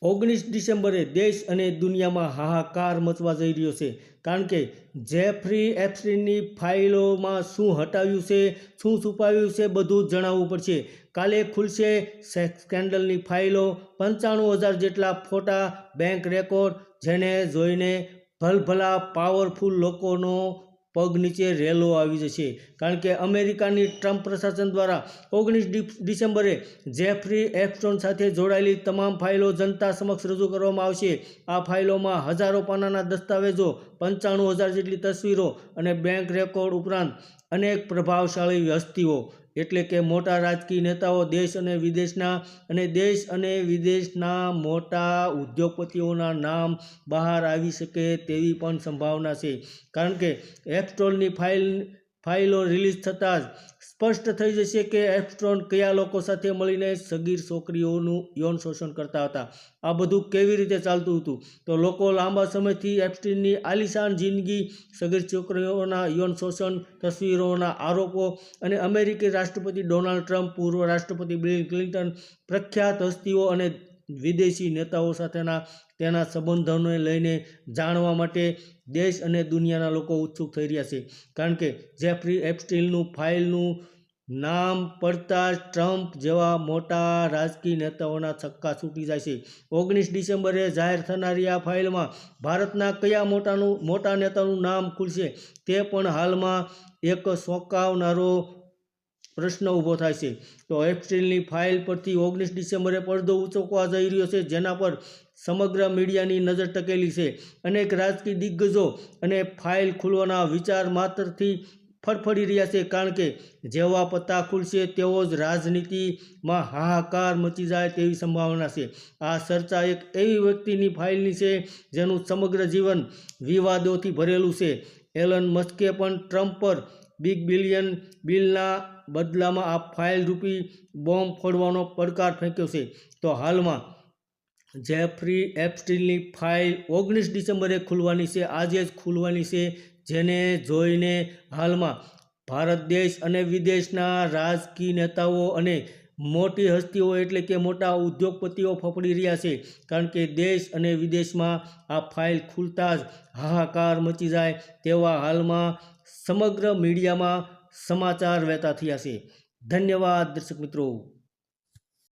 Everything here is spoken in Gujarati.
19 ડિસેમ્બરે દેશ અને દુનિયામાં હાહાકાર મચવા જઈ રહ્યો છે, કારણ કે જેફરી એપ્સ્ટીનની ફાઇલોમાં શું હટાવ્યું છે, શું છુપાવ્યું છે, બધું જ જણાવવું પડશે. કાલે ખુલશે સ્કેન્ડલની ફાઇલો, 95,000 જેટલા ફોટા, બેંક રેકોર્ડ, જેને જોઈને ભલભલા પાવરફુલ લોકોનો પગ નીચે રેલો આવી જશે. કારણ કે અમેરિકાની ટ્રમ્પ પ્રશાસન દ્વારા 19 ડિસેમ્બરે જેફરી એપ્સ્ટીન સાથે જોડાયેલી તમામ ફાઇલો જનતા સમક્ષ રજૂ કરવામાં આવશે. આ ફાઇલોમાં હજારો પાનાના દસ્તાવેજો, 95,000 જેટલી તસવીરો અને બેંક રેકોર્ડ ઉપરાંત અનેક પ્રભાવશાળી હસ્તીઓ, એટલે કે મોટા રાજકીય નેતાઓ, દેશ અને વિદેશના મોટા ઉદ્યોગપતિઓના નામ બહાર આવી શકે તેવી પણ સંભાવના છે. કારણ કે એપ્સ્ટીનની ફાઇલો રિલીઝ થતાં જ સ્પષ્ટ થઈ જશે કે એપ્સ્ટીન કયા લોકો સાથે મળીને સગીર છોકરીઓનું યૌન શોષણ કરતા હતા. આ બધું કેવી રીતે ચાલતું હતું? તો લોકો લાંબા સમયથી એપ્સ્ટીનની આલીશાન જિંદગી, સગીર છોકરીઓના યૌન શોષણ, તસવીરોના આરોપો અને અમેરિકી રાષ્ટ્રપતિ ડોનાલ્ડ ટ્રમ્પ, પૂર્વ રાષ્ટ્રપતિ બિલ ક્લિન્ટન, પ્રખ્યાત હસ્તીઓ અને વિદેશી નેતાઓ સાથેના તેના સંબંધોને લઈને જાણવા માટે દેશ અને દુનિયાના લોકો ઉત્સુક થઈ રહ્યા છે. કારણ કે જેફરી એપ્સ્ટીનનું ફાઇલનું નામ પડતા જ ટ્રમ્પ જેવા મોટા રાજકીય નેતાઓના છક્કા છૂટી જાય છે. 19 ડિસેમ્બરે જાહેર થનારી આ ફાઇલમાં ભારતના કયા મોટા નેતાનું નામ ખુલશે તે પણ હાલમાં એક ચોંકાવનારો પ્રશ્ન ઊભો થાય છે. તો એપ્સ્ટીનની ફાઇલ પરથી 19 ડિસેમ્બરે પડદો ઉંચકવા જઈ રહ્યો છે, જેના પર સમગ્ર મીડિયાની નજર ટકેલી છે. અનેક રાજકીય દિગ્ગજો અને ફાઇલ ખુલવાના વિચાર માત્રથી ફડફડી રહ્યા છે, કારણ કે જેવા પત્તા ખુલશે તેવો જ રાજનીતિમાં હાહાકાર મચી જાય તેવી સંભાવના છે. આ ચર્ચા એક એવી વ્યક્તિની ફાઇલની છે જેનું સમગ્ર જીવન વિવાદોથી ભરેલું છે. એલન મસ્કે પણ ટ્રમ્પ પર $1 બિલિયન બિલના બદલામાં આ ફાઇલ રૂપી બોમ્બ ફોડવાનો પડકાર ફેંક્યો છે. તો હાલમાં જેફરી એપ્સ્ટીનની ફાઇલ 19 ડિસેમ્બરે ખુલવાની છે, આજે જ ખુલવાની છે, જેને જોઈને હાલમાં ભારત દેશ અને વિદેશના રાજકીય નેતાઓ અને મોટી હસ્તીઓ, એટલે કે મોટા ઉદ્યોગપતિઓ ફફડી રહ્યા છે. કારણ કે દેશ અને વિદેશમાં આ ફાઇલ ખુલતા જ હાહાકાર મચી જાય તેવા હાલમાં સમગ્ર મીડિયામાં સમાચાર વહેતા થયા છે. ધન્યવાદ દર્શક મિત્રો.